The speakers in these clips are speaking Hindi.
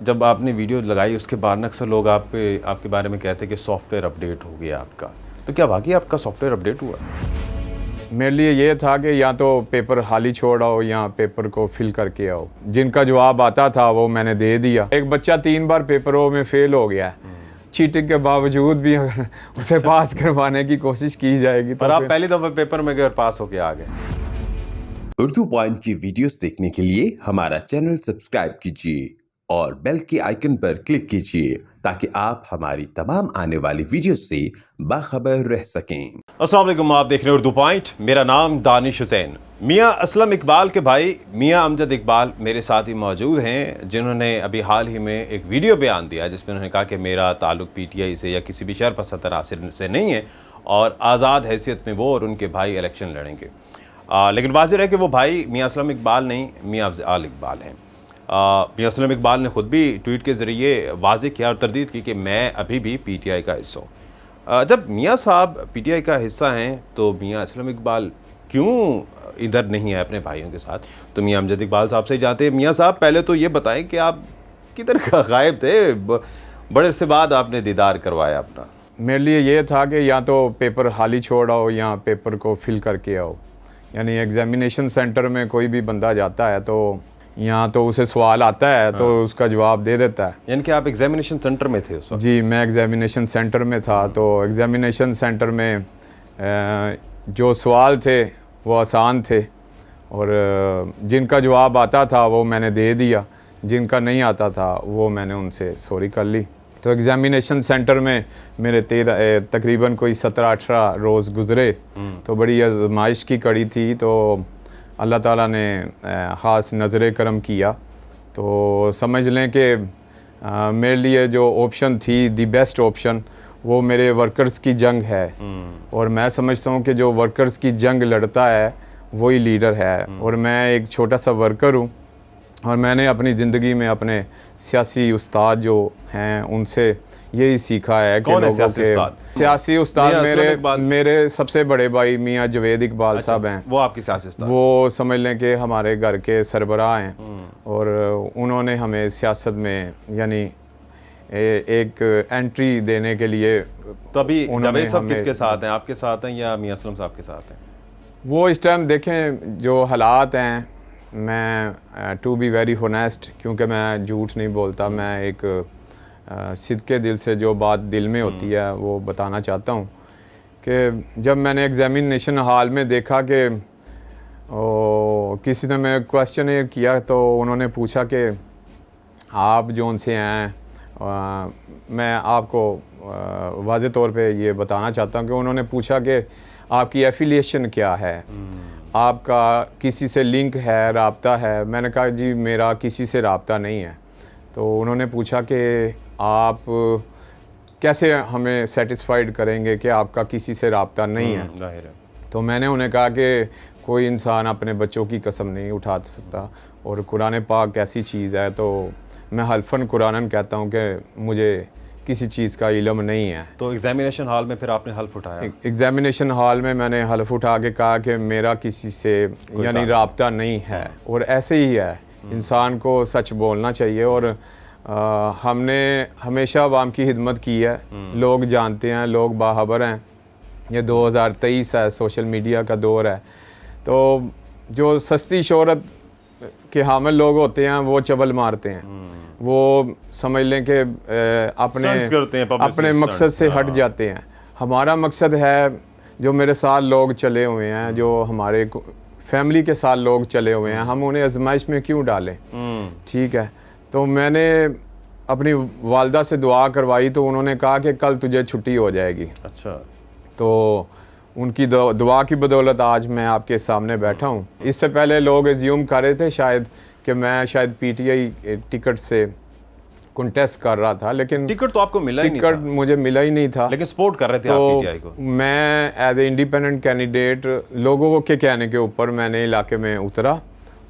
जब आपने वीडियो लगाई उसके बाद ना अक्सर लोग आपके बारे में कहते हैं कि सॉफ्टवेयर अपडेट हो गया आपका, तो क्या वाकई आपका सॉफ्टवेयर अपडेट हुआ? मेरे लिए ये था कि या तो पेपर खाली छोड़ आओ या पेपर को फिल करके आओ। जिनका जवाब आता था वो मैंने दे दिया। एक बच्चा 3 बार पेपरों में फेल हो गया है, चीटिंग के बावजूद भी अगर उसे पास करवाने की कोशिश की जाएगी तो पर आप पहली दफ़ा पेपर में गए और पास होके आ गए। उर्दू पॉइंट की वीडियोस देखने के लिए हमारा चैनल सब्सक्राइब कीजिए और बेल के आइकन पर क्लिक कीजिए ताकि आप हमारी तमाम आने वाली वीडियो से बाखबर रह सकें। अस्सलाम वालेकुम, आप देख रहे हैं उर्दू पॉइंट। मेरा नाम दानिश हुसैन। मियाँ असलम इकबाल के भाई मियाँ अमजद इकबाल मेरे साथ ही मौजूद हैं, जिन्होंने अभी हाल ही में एक वीडियो बयान दिया जिसमें उन्होंने कहा कि मेरा ताल्लुक़ PTI से या किसी भी शरपसंद तनासिर से नहीं है और आज़ाद हैसियत में वो और उनके भाई इलेक्शन लड़ेंगे। लेकिन वाज़ेह है कि वो भाई मियाँ असलम इकबाल नहीं, मियाँ अफ़ज़ाल इकबाल हैं। मियाँ असलम इकबाल ने ख़ुद भी ट्वीट के ज़रिए वाज़ेह किया और तरदीद की कि मैं अभी भी PTI का हिस्सा हूँ। जब मियाँ साहब PTI का हिस्सा हैं तो मियाँ असलम इकबाल क्यों इधर नहीं है अपने भाइयों के साथ? तो मियाँ अमजद इकबाल साहब से ही जाते हैं। मियाँ साहब, पहले तो ये बताएं कि आप किधर गायब थे? बड़े अरसे बाद आपने दीदार करवाया अपना। मेरे लिए ये था कि या तो पेपर खाली छोड़ आओ या पेपर को फिल करके आओ। यानी एग्ज़ामिनेशन सेंटर में कोई भी बंदा जाता है तो यहाँ तो उसे सवाल आता है तो उसका जवाब दे देता है। यानी कि आप एग्ज़ामिनेशन सेंटर में थे उस वक्त? जी, मैं एग्ज़ामिनेशन सेंटर में था। तो एग्ज़ामिनेशन सेंटर में जो सवाल थे वो आसान थे और जिनका जवाब आता था वो मैंने दे दिया, जिनका नहीं आता था वो मैंने उनसे सॉरी कर ली। तो एग्ज़ामिनेशन सेंटर में मेरे तकरीबन कोई 17-18 रोज़ गुज़रे। तो बड़ी आज़माइश की कड़ी थी। तो अल्लाह ताला ने ख़ास नज़र करम किया। तो समझ लें कि मेरे लिए जो ऑप्शन थी, दी बेस्ट ऑप्शन, वो मेरे वर्कर्स की जंग है। और मैं समझता हूँ कि जो वर्कर्स की जंग लड़ता है वही लीडर है। और मैं एक छोटा सा वर्कर हूँ और मैंने अपनी ज़िंदगी में अपने सियासी उस्ताद जो हैं उनसे यही सीखा है कि लोगों के सियासी उस्ताद मेरे सबसे बड़े भाई मियाँ जवेद इकबाल साहब हैं। वो आपके सियासी उस्ताद? वो समझ लें कि हमारे घर के सरबराह हैं और उन्होंने हमें सियासत में यानी एक एंट्री देने के लिए। तो अभी जवेद साहब किसके साथ हैं? आपके साथ हैं या मियाँ असलम साहब के साथ हैं? वो इस टाइम देखें जो हालात हैं, मैं टू बी वेरी होनेस्ट, क्योंकि मैं झूठ नहीं बोलता, मैं एक सिद्के दिल से जो बात दिल में होती है वो बताना चाहता हूँ कि जब मैंने एग्ज़ामिनेशन हॉल में देखा कि किसी ने मैं क्वेश्चन किया तो उन्होंने पूछा कि आप जौन से हैं, मैं आपको वाज़े तौर पे ये बताना चाहता हूँ कि उन्होंने पूछा कि आपकी एफिलिएशन क्या है, आपका किसी से लिंक है, राब्ता है? मैंने कहा जी मेरा किसी से राब्ता नहीं है। तो उन्होंने पूछा कि आप कैसे हमें सेटिस्फाइड करेंगे कि आपका किसी से राब्ता नहीं है? तो मैंने उन्हें कहा कि कोई इंसान अपने बच्चों की कसम नहीं उठा सकता और कुरान पाक ऐसी चीज़ है। तो मैं हल्फन कुरानन कहता हूँ कि मुझे किसी चीज़ का इल्म नहीं है। तो एग्ज़ामिनेशन हॉल में फिर आपने हल्फ उठाया? एग्ज़ामिनेशन हॉल में मैंने हल्फ उठा के कहा कि मेरा किसी से यानी राब्ता नहीं है। और ऐसे ही है, इंसान को सच बोलना चाहिए। और हमने हमेशा अवाम की खिदमत की है, लोग जानते हैं, लोग बाखबर हैं। ये 2023 है, सोशल मीडिया का दौर है। तो जो सस्ती शोहरत के हामिल लोग होते हैं वो चबल मारते हैं, वो समझ लें कि अपने मकसद से हट जाते हैं। हमारा मकसद है, जो मेरे साथ लोग चले हुए हैं, जो हमारे फैमिली के साथ लोग चले हुए हैं, हम उन्हें आजमाइश में क्यों डालें? ठीक है। तो मैंने अपनी वालदा से दुआ करवाई तो उन्होंने कहा कि कल तुझे छुट्टी हो जाएगी। अच्छा। तो उनकी दुआ की बदौलत आज मैं आपके सामने बैठा हूँ। इससे पहले लोग एज्यूम कर रहे थे शायद कि मैं शायद PTI टिकट से कंटेस्ट कर रहा था, लेकिन टिकट तो आपको मिला ही नहीं था। टिकट मुझे मिला ही नहीं था, लेकिन सपोर्ट कर रहे थे आप PTI को। मैं एज ए इंडिपेंडेंट कैंडिडेट लोगों के कहने के ऊपर मैंने इलाके में उतरा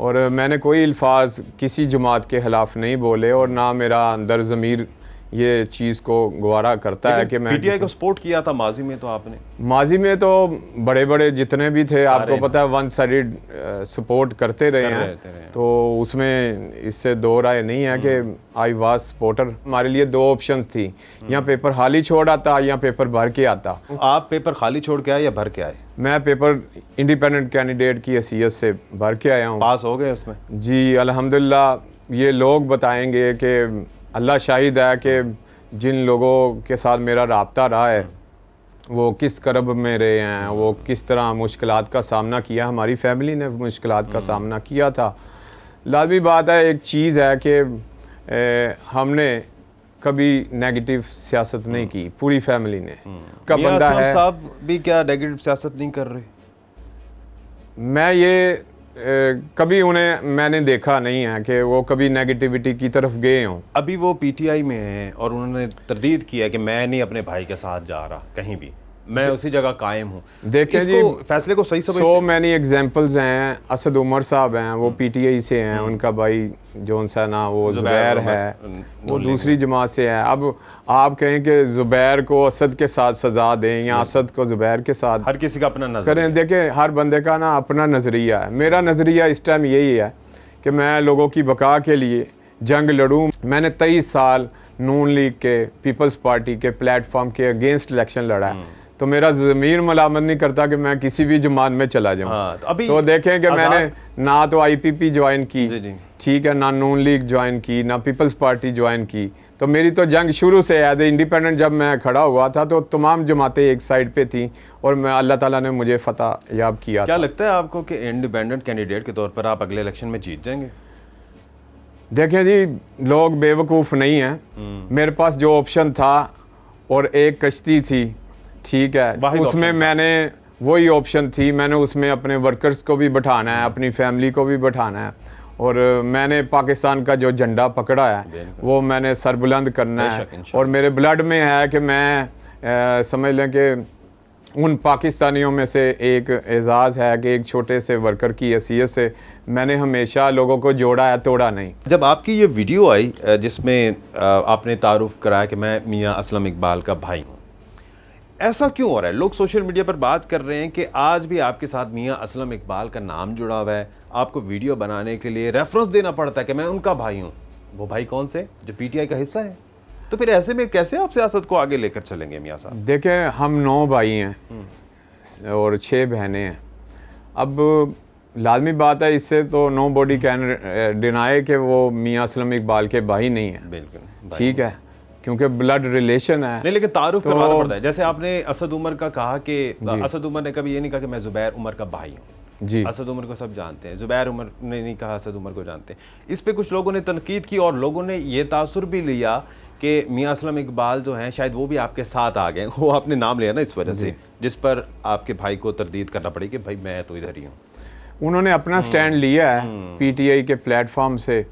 और मैंने कोई अल्फाज किसी जमात के ख़िलाफ़ नहीं बोले और ना मेरा अंदर ज़मीर ये चीज़ को गवारा करता है कि मैं पीटीआई को सपोर्ट किया था माजी में तो आपने? माजी में तो बड़े बड़े जितने भी थे, आपको पता है, वन साइडेड सपोर्ट करते रहे हैं, तो उसमें इससे दो राय नहीं है कि आई वाज सपोर्टर। हमारे लिए दो ऑप्शंस थी, या पेपर खाली छोड़ आता या पेपर भर के आता। आप पेपर खाली छोड़ के आए या भर के आए? मैं पेपर इंडिपेंडेंट कैंडिडेट की हैसियत से भर के आया हूँ। पास हो गए उसमें? जी अल्हम्दुलिल्लाह। ये लोग बताएंगे कि अल्लाह शाहिद है कि जिन लोगों के साथ मेरा राब्ता रहा है वो किस करब में रहे हैं, वो किस तरह मुश्किलात का सामना किया। हमारी फैमिली ने मुश्किलात का सामना किया था। लाजमी बात है, एक चीज़ है कि हमने कभी नेगेटिव सियासत नहीं की, पूरी फैमिली ने। का मियां बंदा असलम है, साहब भी क्या नेगेटिव सियासत नहीं कर रहे? मैं ये कभी उन्हें मैंने देखा नहीं है कि वो कभी नेगेटिविटी की तरफ गए हों। अभी वो पीटीआई में हैं और उन्होंने तरदीद किया कि मैं नहीं अपने भाई के साथ जा रहा कहीं भी, मैं उसी जगह कायम हूँ। देखें जी, फैसले को सही समझते सो मैनी एग्जांपल्स हैं। असद उमर साहब हैं, वो पीटीआई से हैं, उनका भाई जोन सा ना वो ज़ुबैर है, वो दूसरी जमात से है। अब आप कहें कि ज़ुबैर को असद के साथ सज़ा दें या असद को ज़ुबैर के साथ, हर किसी का अपना नजर करें। देखें, हर बंदे का ना अपना नज़रिया है। मेरा नज़रिया इस टाइम यही है कि मैं लोगों की बका के लिए जंग लड़ूं। मैंने 23 साल नून लीग के, पीपल्स पार्टी के प्लेटफॉर्म के अगेंस्ट इलेक्शन लड़ा है, तो मेरा ज़मीर मलामत नहीं करता कि मैं किसी भी जमात में चला जाऊं। हाँ, तो देखें कि मैंने ना तो आईपीपी ज्वाइन की, जी। ठीक है, ना नून लीग ज्वाइन की, ना पीपल्स पार्टी ज्वाइन की। तो मेरी तो जंग शुरू से एज ए इंडिपेंडेंट जब मैं खड़ा हुआ था तो तमाम जमातें एक साइड पे थी और मैं अल्लाह ताला ने मुझे फतह याब किया। क्या लगता है आपको कि इंडिपेंडेंट कैंडिडेट के तौर पर आप अगले इलेक्शन में जीत जाएंगे? देखें जी, लोग बेवकूफ़ नहीं हैं। मेरे पास जो ऑप्शन था और एक कश्ती थी, ठीक है, उसमें मैंने वही ऑप्शन थी, मैंने उसमें अपने वर्कर्स को भी बैठाना है, अपनी फैमिली को भी बैठाना है, और मैंने पाकिस्तान का जो झंडा पकड़ा है वो मैंने सरबुलंद करना है। और मेरे ब्लड में है कि मैं समझ लें कि उन पाकिस्तानियों में से एक एजाज़ है कि एक छोटे से वर्कर की हैसियत से मैंने हमेशा लोगों को जोड़ा है, तोड़ा नहीं। जब आपकी ये वीडियो आई जिसमें आपने तारुफ कराया कि मैं मियां असलम इकबाल का भाई हूँ, ऐसा क्यों हो रहा है? लोग सोशल मीडिया पर बात कर रहे हैं कि आज भी आपके साथ मियां असलम इकबाल का नाम जुड़ा हुआ है, आपको वीडियो बनाने के लिए रेफरेंस देना पड़ता है कि मैं उनका भाई हूँ। वो भाई कौन से? जो पीटीआई का हिस्सा है। तो फिर ऐसे में कैसे आप सियासत को आगे लेकर चलेंगे मियां साहब? देखें, हम 9 भाई हैं और 6 बहनें हैं। अब लाजमी बात है, इससे तो नो बॉडी कैन डिनाई कि वो मियां असलम इकबाल के भाई नहीं है। बिल्कुल ठीक है, क्योंकि ब्लड रिलेशन है। नहीं, लेकिन तारुफ करवाना पड़ता है। जैसे आपने असद उमर का कहा कि असद उमर ने कभी ये नहीं कहा कि मैं ज़ुबैर उमर का भाई हूँ। जी, असद उमर को सब जानते हैं, ज़ुबैर उमर ने नहीं कहा असद उमर को जानते हैं। इस पे कुछ लोगों ने तनकीद की और लोगों ने ये तासुर भी लिया कि मियां असलम इकबाल जो हैं शायद वो भी आपके साथ आ गए। वो आपने नाम लिया ना इस वजह से, जिस पर आपके भाई को तरदीद करना पड़ी कि भाई मैं तो इधर ही हूँ। उन्होंने अपना स्टैंड लिया है पीटीआई के प्लेटफॉर्म से,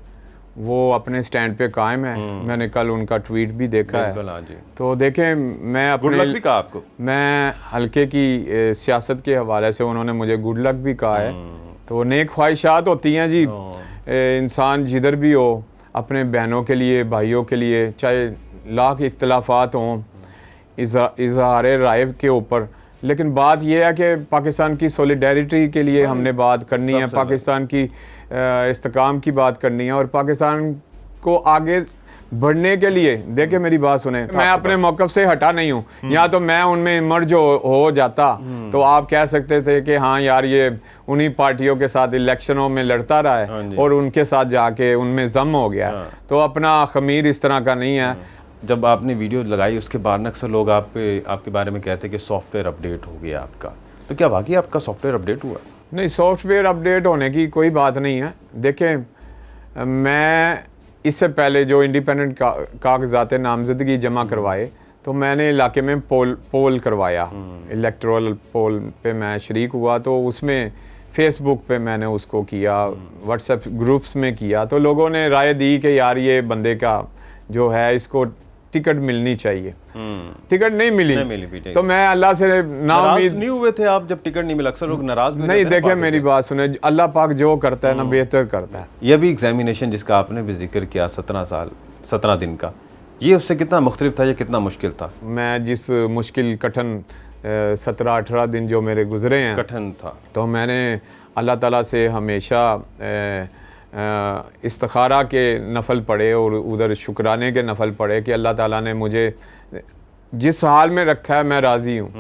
वो अपने स्टैंड पे कायम है। मैंने कल उनका ट्वीट भी देखा है। हाँ जी। तो देखें, मैं गुड लक अपने भी कहा आपको। मैं हल्के की सियासत के हवाले से उन्होंने मुझे गुड लक भी कहा है। तो नेक ख्वाहिशात होती हैं जी। इंसान जिधर भी हो अपने बहनों के लिए, भाइयों के लिए, चाहे लाख इख्तलाफात हों इजहार राय के ऊपर, लेकिन बात यह है कि पाकिस्तान की सॉलिडेरिटी के लिए हमने बात करनी है, पाकिस्तान की इस्तेकाम की बात करनी है और पाकिस्तान को आगे बढ़ने के लिए। देखिए मेरी बात सुने, मैं अपने मौक़िफ़ से हटा नहीं हूँ। या तो मैं उनमें इमर्ज हो जाता तो आप कह सकते थे कि हाँ यार ये उन्हीं पार्टियों के साथ इलेक्शनों में लड़ता रहा है और उनके साथ जाके उनमें जम हो गया। तो अपना खमीर इस तरह का नहीं है। जब आपने वीडियो लगाई उसके बाद अक्सर लोग आपके बारे में कहते हैं कि सॉफ्टवेयर अपडेट हो गया आपका, तो क्या वाकई आपका सॉफ्टवेयर अपडेट हुआ? नहीं, सॉफ्टवेयर अपडेट होने की कोई बात नहीं है। देखें, मैं इससे पहले जो इंडिपेंडेंट कागजात नामजदगी जमा करवाए तो मैंने इलाके में पोल करवाया, इलेक्टोरल पोल पे मैं शरीक हुआ। तो उसमें फेसबुक पे मैंने उसको किया, व्हाट्सएप ग्रुप्स में किया, तो लोगों ने राय दी कि यार ये बंदे का जो है इसको टिकट मिलनी चाहिए। टिकट नहीं मिली तो मैं अल्लाह से नाउम्मीद नहीं हुए थे आप जब टिकट नहीं मिला? अक्सर लोग नाराज भी नहीं। देखिए मेरी बात सुने, अल्लाह पाक जो करता है ना बेहतर करता है। यह भी एग्जामिनेशन जिसका आपने भी जिक्र किया 17 दिन का, ये उससे कितना मुख्तलिफ था या कितना मुश्किल था? मैं जिस मुश्किल कठिन 17-18 दिन जो मेरे गुज़रे हैं, कठिन था। तो मैंने अल्लाह ताला से हमेशा इस्तिखारा के नफल पढ़े और उधर शुक्राने के नफल पढ़े कि अल्लाह ताला ने मुझे जिस हाल में रखा है मैं राज़ी हूँ।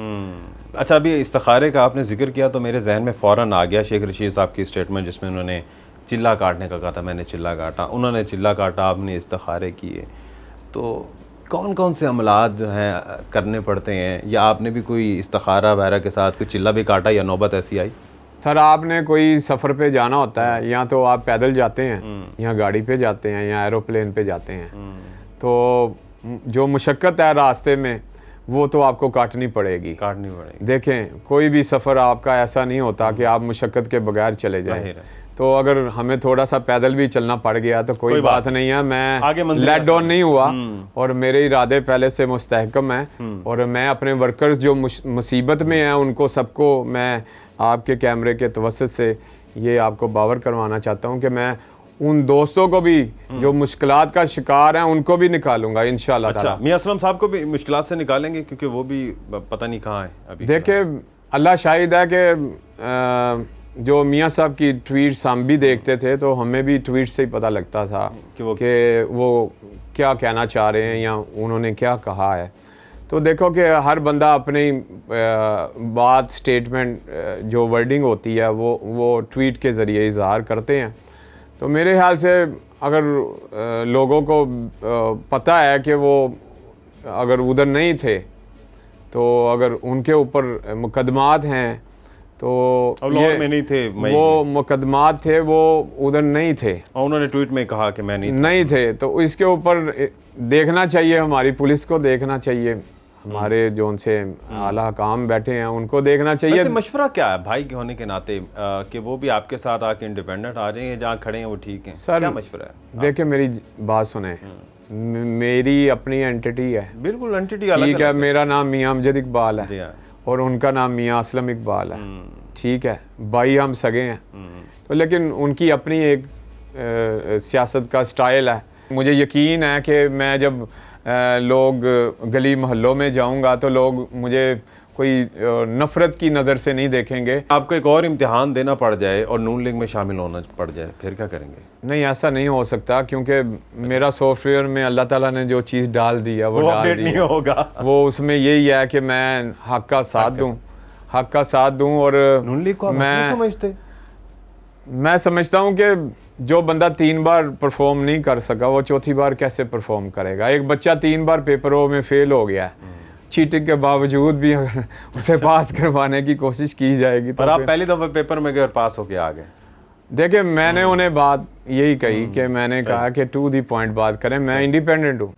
अच्छा, अभी इस्तिखारे का आपने जिक्र किया तो मेरे जहन में फ़ौरन आ गया शेख रशीद साहब की स्टेटमेंट जिसमें उन्होंने चिल्ला काटने का कहा था। मैंने चिल्ला काटा, उन्होंने चिल्ला काटा, आपने इस्तिखारे किए। तो कौन कौन से अमलात जो हैं करने पड़ते हैं, या आपने भी कोई इस्तिखारा वगैरह के साथ कोई चिल्ला भी काटा या नौबत ऐसी आई? सर, आपने कोई सफ़र पे जाना होता है, या तो आप पैदल जाते हैं या गाड़ी पे जाते हैं या एरोप्लेन पे जाते हैं, तो जो मुशक्क़त है रास्ते में वो तो आपको काटनी पड़ेगी। देखें, कोई भी सफ़र आपका ऐसा नहीं होता कि आप मुशक्क़त के बगैर चले जाएं। तो अगर हमें थोड़ा सा पैदल भी चलना पड़ गया तो कोई बात नहीं है, मैं लेट डाउन नहीं हुआ और मेरे इरादे पहले से मुस्तहकम हैं और मैं अपने वर्कर्स जो मुसीबत में हैं उनको सबको मैं आपके कैमरे के तवस्सुत से ये आपको बावर करवाना चाहता हूँ कि मैं उन दोस्तों को भी जो मुश्किलात का शिकार हैं उनको भी निकालूंगा इंशाल्लाह। अच्छा, मियां असलम साहब को भी मुश्किलात से निकालेंगे क्योंकि वो भी पता नहीं कहाँ है अभी। देखिए, अल्लाह शाहिद है कि जो मियां साहब की ट्वीट्स हम भी देखते थे तो हमें भी ट्वीट से ही पता लगता था कि वो क्या कहना चाह रहे हैं या उन्होंने क्या कहा है। तो देखो कि हर बंदा अपनी बात, स्टेटमेंट, जो वर्डिंग होती है वो ट्वीट के ज़रिए इजहार करते हैं। तो मेरे ख्याल से अगर लोगों को पता है कि वो अगर उधर नहीं थे तो अगर उनके ऊपर मुकदमात हैं तो लाहौर में नहीं थे, वो मुकदमात थे, वो उधर नहीं थे और उन्होंने ट्वीट में कहा कि मैं नहीं थे। तो इसके ऊपर देखना चाहिए, हमारी पुलिस को देखना चाहिए, हमारे जो उनसे आला काम बैठे हैं उनको देखना चाहिए। वैसे मशवरा क्या है भाई के होने के नाते कि वो भी आपके साथ आके इंडिपेंडेंट आ जाएंगे, जहाँ खड़े हैं वो ठीक हैं? सर, क्या मशवरा है? देखिए, मेरी बात सुने, मेरी अपनी एंटिटी है, बिल्कुल एंटिटी ठीक है। मेरा नाम मियां अमजद इकबाल है और उनका नाम मियां असलम इकबाल है, ठीक है। भाई हम सगे हैं, तो लेकिन उनकी अपनी एक सियासत का स्टाइल है। मुझे यकीन है कि मैं जब लोग गली मोहल्लों में जाऊंगा तो लोग मुझे कोई नफ़रत की नज़र से नहीं देखेंगे। आपको एक और इम्तिहान देना पड़ जाए और नून लीग में शामिल होना पड़ जाए, फिर क्या करेंगे? नहीं, ऐसा नहीं हो सकता, क्योंकि मेरा सॉफ्टवेयर में अल्लाह ताला ने जो चीज़ डाल दी है वो डाल दी नहीं होगा। वो उसमें यही है कि मैं हक का साथ दूं और नून लीग को मैं समझता हूं कि जो बंदा 3 बार परफॉर्म नहीं कर सका वो चौथी बार कैसे परफॉर्म करेगा। एक बच्चा 3 बार पेपरों में फेल हो गया है, चीटिंग के बावजूद भी अगर उसे पास करवाने की कोशिश की जाएगी तो पर आप पहली दफ़ा पेपर में गए और पास होके आ गए। देखिए, मैंने उन्हें बात यही कही कि मैंने कहा कि टू दी पॉइंट बात करें, मैं इंडिपेंडेंट हूँ।